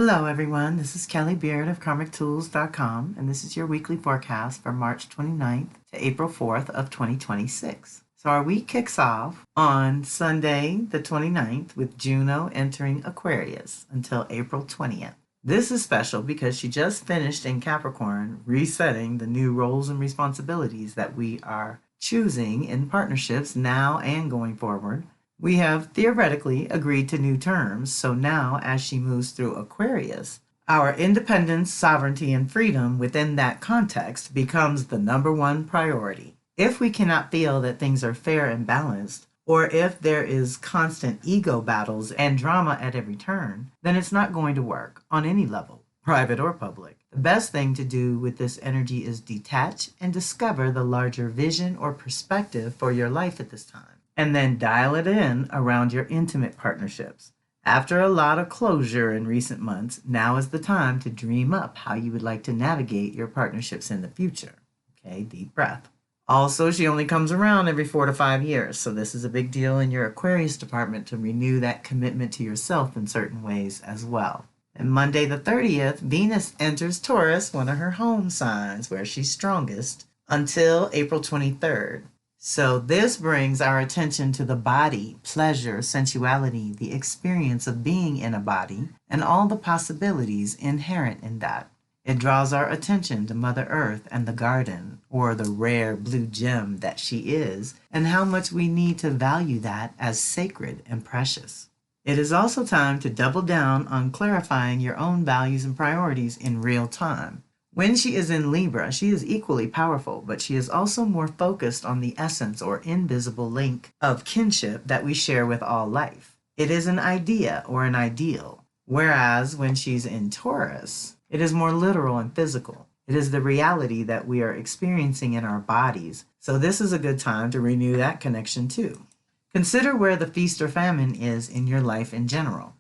Hello everyone, this is Kelly Beard of KarmicTools.com, and this is your weekly forecast for March 29th to April 4th of 2026. So our week kicks off on Sunday the 29th with Juno entering Aquarius until April 20th. This is special because she just finished in Capricorn, resetting the new roles and responsibilities that we are choosing in partnerships now and going forward. We have theoretically agreed to new terms, so now as she moves through Aquarius, our independence, sovereignty, and freedom within that context becomes the number one priority. If we cannot feel that things are fair and balanced, or if there is constant ego battles and drama at every turn, then it's not going to work on any level, private or public. The best thing to do with this energy is detach and discover the larger vision or perspective for your life at this time, and then dial it in around your intimate partnerships. After a lot of closure in recent months, now is the time to dream up how you would like to navigate your partnerships in the future. Okay, deep breath. Also, she only comes around every 4 to 5 years, so this is a big deal in your Aquarius department to renew that commitment to yourself in certain ways as well. And Monday the 30th, Venus enters Taurus, one of her home signs where she's strongest, until April 23rd. So this brings our attention to the body, pleasure, sensuality, the experience of being in a body, and all the possibilities inherent in that. It draws our attention to Mother Earth and the garden, or the rare blue gem that she is, and how much we need to value that as sacred and precious. It is also time to double down on clarifying your own values and priorities in real time. When she is in Libra, she is equally powerful, but she is also more focused on the essence or invisible link of kinship that we share with all life. It is an idea or an ideal, whereas when she's in Taurus, it is more literal and physical. It is the reality that we are experiencing in our bodies, so this is a good time to renew that connection too. Consider where the feast or famine is in your life in general.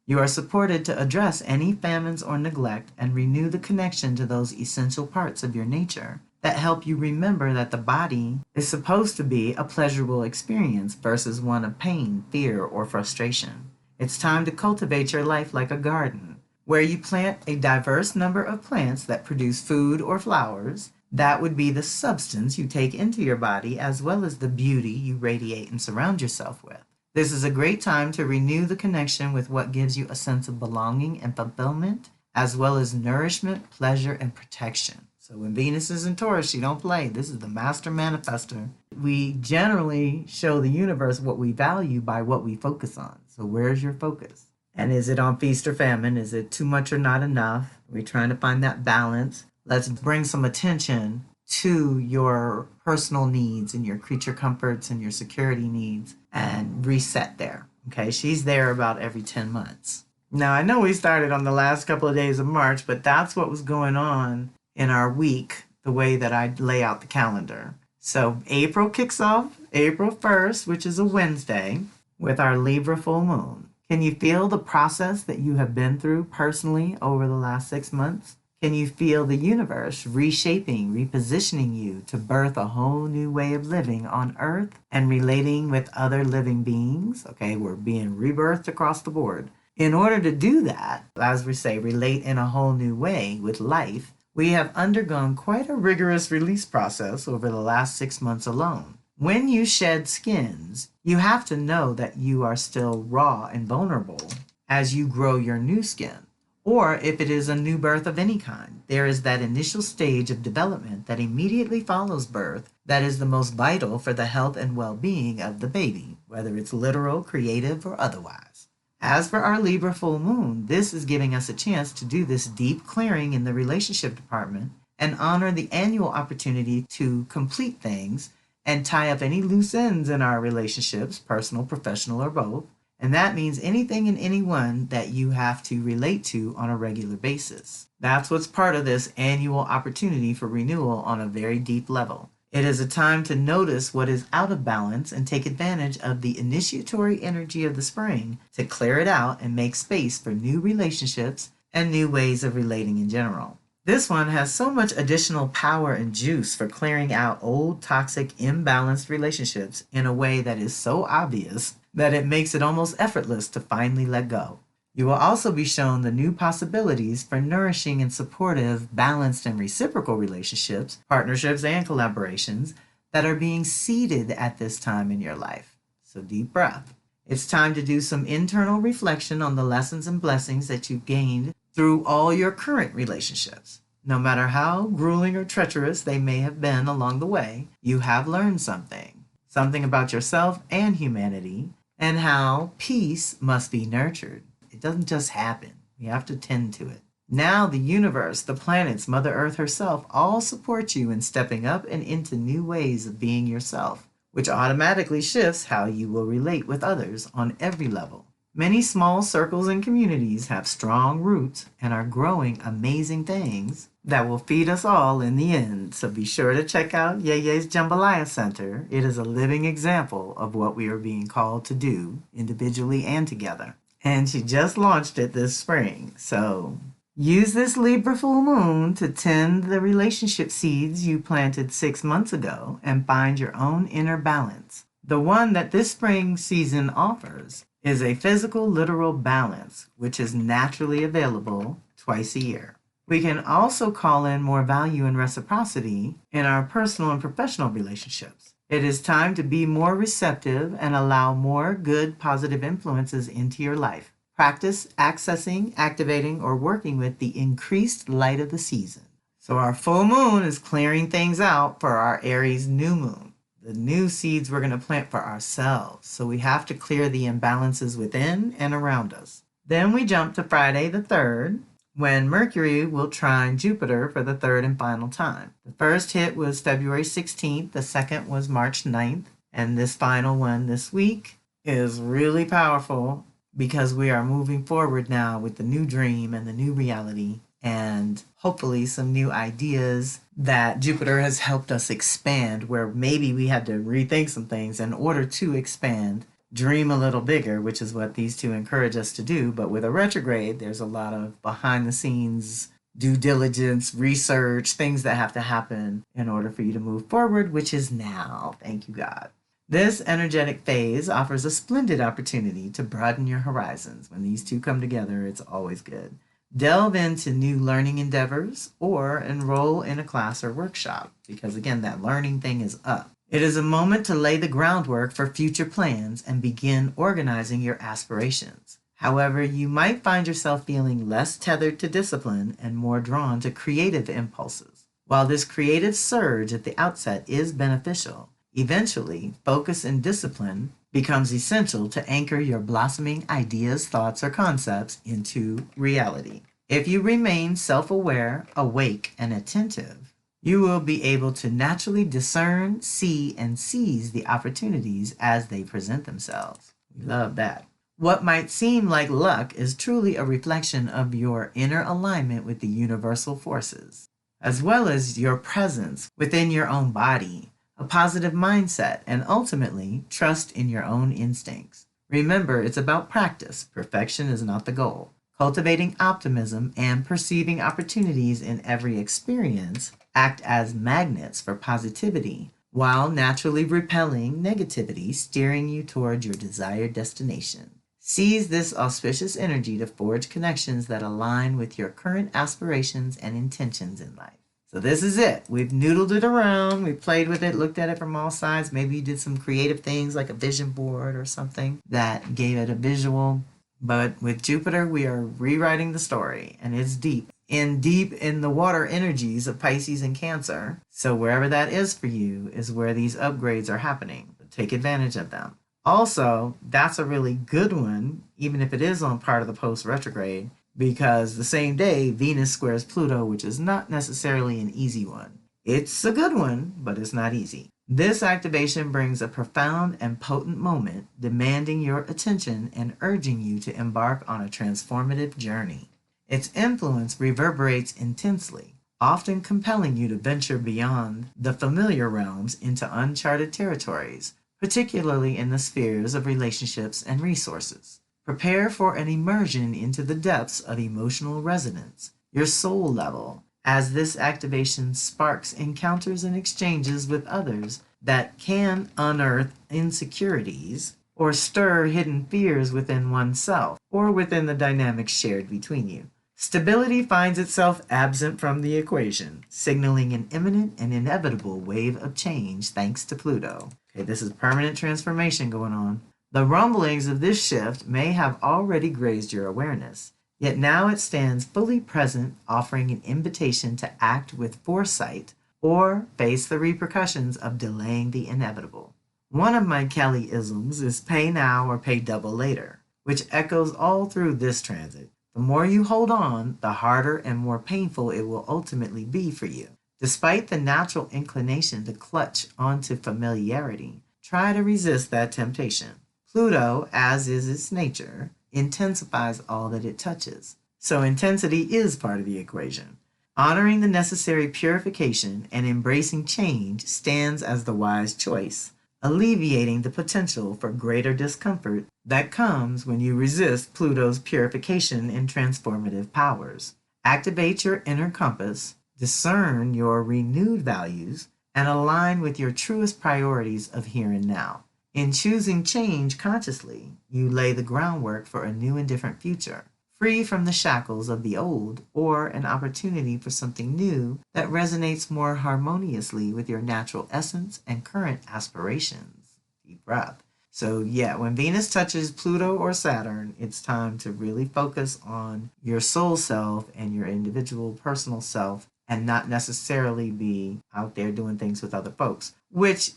You are supported to address any famines or neglect and renew the connection to those essential parts of your nature that help you remember that the body is supposed to be a pleasurable experience versus one of pain, fear, or frustration. It's time to cultivate your life like a garden, where you plant a diverse number of plants that produce food or flowers. That would be the substance you take into your body as well as the beauty you radiate and surround yourself with. This is a great time to renew the connection with what gives you a sense of belonging and fulfillment, as well as nourishment, pleasure, and protection. So when Venus is in Taurus, she don't play. This is the master manifester. We generally show the universe what we value by what we focus on. So where's your focus? And is it on feast or famine? Is it too much or not enough? We're trying to find that balance. Let's bring some attention to your personal needs and your creature comforts and your security needs and reset there. Okay, she's there about every 10 months. Now, I know we started on the last couple of days of March, but that's what was going on in our week, the way that I lay out the calendar. So April kicks off April 1st, which is a Wednesday, with our Libra full moon. Can you feel the process that you have been through personally over the last 6 months? Can you feel the universe reshaping, repositioning you to birth a whole new way of living on Earth and relating with other living beings? Okay, we're being rebirthed across the board. In order to do that, as we say, relate in a whole new way with life, we have undergone quite a rigorous release process over the last 6 months alone. When you shed skins, you have to know that you are still raw and vulnerable as you grow your new skin. Or if it is a new birth of any kind, there is that initial stage of development that immediately follows birth that is the most vital for the health and well-being of the baby, whether it's literal, creative, or otherwise. As for our Libra full moon, this is giving us a chance to do this deep clearing in the relationship department and honor the annual opportunity to complete things and tie up any loose ends in our relationships, personal, professional, or both. And that means anything and anyone that you have to relate to on a regular basis. That's what's part of this annual opportunity for renewal on a very deep level. It is a time to notice what is out of balance and take advantage of the initiatory energy of the spring to clear it out and make space for new relationships and new ways of relating in general. This one has so much additional power and juice for clearing out old, toxic, imbalanced relationships in a way that is so obvious that it makes it almost effortless to finally let go. You will also be shown the new possibilities for nourishing and supportive, balanced, and reciprocal relationships, partnerships, and collaborations that are being seeded at this time in your life. So deep breath. It's time to do some internal reflection on the lessons and blessings that you've gained through all your current relationships. No matter how grueling or treacherous they may have been along the way, you have learned something. Something about yourself and humanity, and how peace must be nurtured. It doesn't just happen. You have to tend to it. Now the universe, the planets, Mother Earth herself all support you in stepping up and into new ways of being yourself, which automatically shifts how you will relate with others on every level. Many small circles and communities have strong roots and are growing amazing things that will feed us all in the end. So be sure to check out Yeye's Jambalaya Center. It is a living example of what we are being called to do individually and together. And she just launched it this spring. So use this Libra full moon to tend the relationship seeds you planted 6 months ago and find your own inner balance. The one that this spring season offers is a physical, literal balance, which is naturally available twice a year. We can also call in more value and reciprocity in our personal and professional relationships. It is time to be more receptive and allow more good, positive influences into your life. Practice accessing, activating, or working with the increased light of the season. So our full moon is clearing things out for our Aries new moon. The new seeds we're going to plant for ourselves. So we have to clear the imbalances within and around us. Then we jump to Friday the 3rd, when Mercury will trine Jupiter for the third and final time. The first hit was February 16th, the second was March 9th, and this final one this week is really powerful because we are moving forward now with the new dream and the new reality and hopefully some new ideas that Jupiter has helped us expand, where maybe we had to rethink some things in order to expand. Dream a little bigger, which is what these two encourage us to do. But with a retrograde, there's a lot of behind the scenes due diligence, research, things that have to happen in order for you to move forward, which is now. Thank you, God. This energetic phase offers a splendid opportunity to broaden your horizons. When these two come together, it's always good. Delve into new learning endeavors or enroll in a class or workshop because, again, that learning thing is up. It is a moment to lay the groundwork for future plans and begin organizing your aspirations. However, you might find yourself feeling less tethered to discipline and more drawn to creative impulses. While this creative surge at the outset is beneficial, eventually, focus and discipline becomes essential to anchor your blossoming ideas, thoughts, or concepts into reality. If you remain self-aware, awake, and attentive, you will be able to naturally discern, see, and seize the opportunities as they present themselves. We love that. What might seem like luck is truly a reflection of your inner alignment with the universal forces, as well as your presence within your own body, a positive mindset, and ultimately, trust in your own instincts. Remember, it's about practice. Perfection is not the goal. Cultivating optimism and perceiving opportunities in every experience act as magnets for positivity, while naturally repelling negativity, steering you toward your desired destination. Seize this auspicious energy to forge connections that align with your current aspirations and intentions in life. So this is it. We've noodled it around. We played with it, looked at it from all sides. Maybe you did some creative things like a vision board or something that gave it a visual. But with Jupiter, we are rewriting the story, and it's deep in the water energies of Pisces and Cancer. So wherever that is for you is where these upgrades are happening. Take advantage of them. Also, that's a really good one, even if it is on part of the post-retrograde, because the same day, Venus squares Pluto, which is not necessarily an easy one. It's a good one, but it's not easy. This activation brings a profound and potent moment, demanding your attention and urging you to embark on a transformative journey. Its influence reverberates intensely, often compelling you to venture beyond the familiar realms into uncharted territories, particularly in the spheres of relationships and resources. Prepare for an immersion into the depths of emotional resonance, your soul level, as this activation sparks encounters and exchanges with others that can unearth insecurities or stir hidden fears within oneself or within the dynamics shared between you. Stability finds itself absent from the equation, signaling an imminent and inevitable wave of change thanks to Pluto. Okay, this is permanent transformation going on. The rumblings of this shift may have already grazed your awareness, yet now it stands fully present, offering an invitation to act with foresight or face the repercussions of delaying the inevitable. One of my Kelly-isms is pay now or pay double later, which echoes all through this transit. The more you hold on, the harder and more painful it will ultimately be for you. Despite the natural inclination to clutch onto familiarity, try to resist that temptation. Pluto, as is its nature, intensifies all that it touches. So intensity is part of the equation. Honoring the necessary purification and embracing change stands as the wise choice, alleviating the potential for greater discomfort that comes when you resist Pluto's purification and transformative powers. Activate your inner compass, discern your renewed values, and align with your truest priorities of here and now. In choosing change consciously, you lay the groundwork for a new and different future, free from the shackles of the old, or an opportunity for something new that resonates more harmoniously with your natural essence and current aspirations. Deep breath. So yeah, when Venus touches Pluto or Saturn, it's time to really focus on your soul self and your individual personal self, and not necessarily be out there doing things with other folks. Which,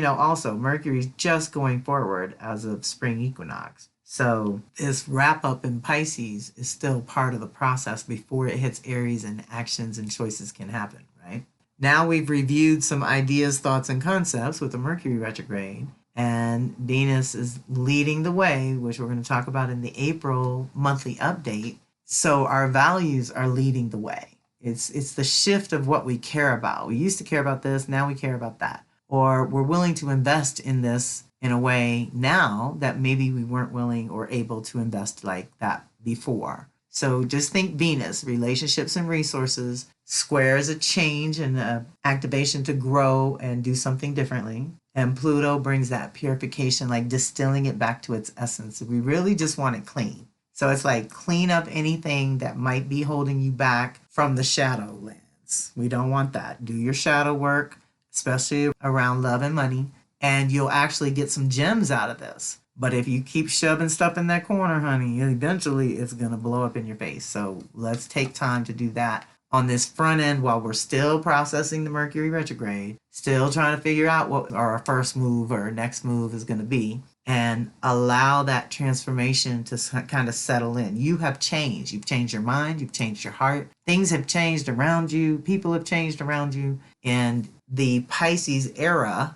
also Mercury's just going forward as of spring equinox. So this wrap up in Pisces is still part of the process before it hits Aries and actions and choices can happen, right? Now we've reviewed some ideas, thoughts, and concepts with the Mercury retrograde, and Venus is leading the way, which we're going to talk about in the April monthly update. So our values are leading the way. It's the shift of what we care about. We used to care about this, now we care about that. Or we're willing to invest in this in a way now that maybe we weren't willing or able to invest like that before. So just think Venus, relationships and resources, squares a change and an activation to grow and do something differently. And Pluto brings that purification, like distilling it back to its essence. We really just want it clean. So it's like clean up anything that might be holding you back from the shadow lands. We don't want that. Do your shadow work, especially around love and money, and you'll actually get some gems out of this. But if you keep shoving stuff in that corner, honey, eventually it's going to blow up in your face. So let's take time to do that on this front end while we're still processing the Mercury retrograde, still trying to figure out what our first move or next move is going to be, and allow that transformation to kind of settle in. You have changed. You've changed your mind. You've changed your heart. Things have changed around you. People have changed around you. And the Pisces era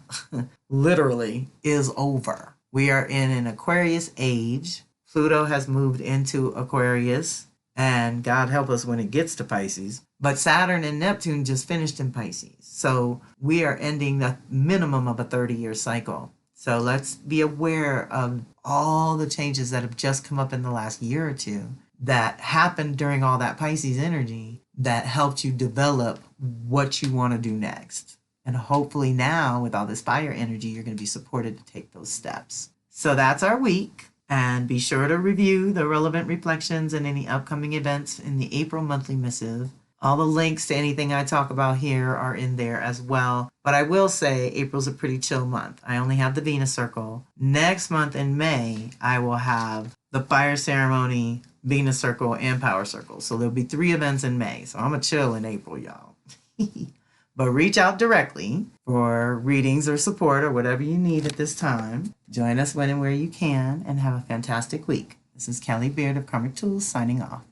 literally is over. We are in an Aquarius age. Pluto has moved into Aquarius, and God help us when it gets to Pisces. But Saturn and Neptune just finished in Pisces. So we are ending the minimum of a 30-year cycle. So let's be aware of all the changes that have just come up in the last year or two that happened during all that Pisces energy that helped you develop what you want to do next. And hopefully now, with all this fire energy, you're going to be supported to take those steps. So that's our week. And be sure to review the relevant reflections and any upcoming events in the April monthly missive. All the links to anything I talk about here are in there as well. But I will say April's a pretty chill month. I only have the Venus circle. Next month in May, I will have the fire ceremony, Venus circle, and power circle. So there'll be 3 events in May. So I'm a chill in April, y'all. But reach out directly for readings or support or whatever you need at this time. Join us when and where you can, and have a fantastic week. This is Kelly Beard of Karmic Tools signing off.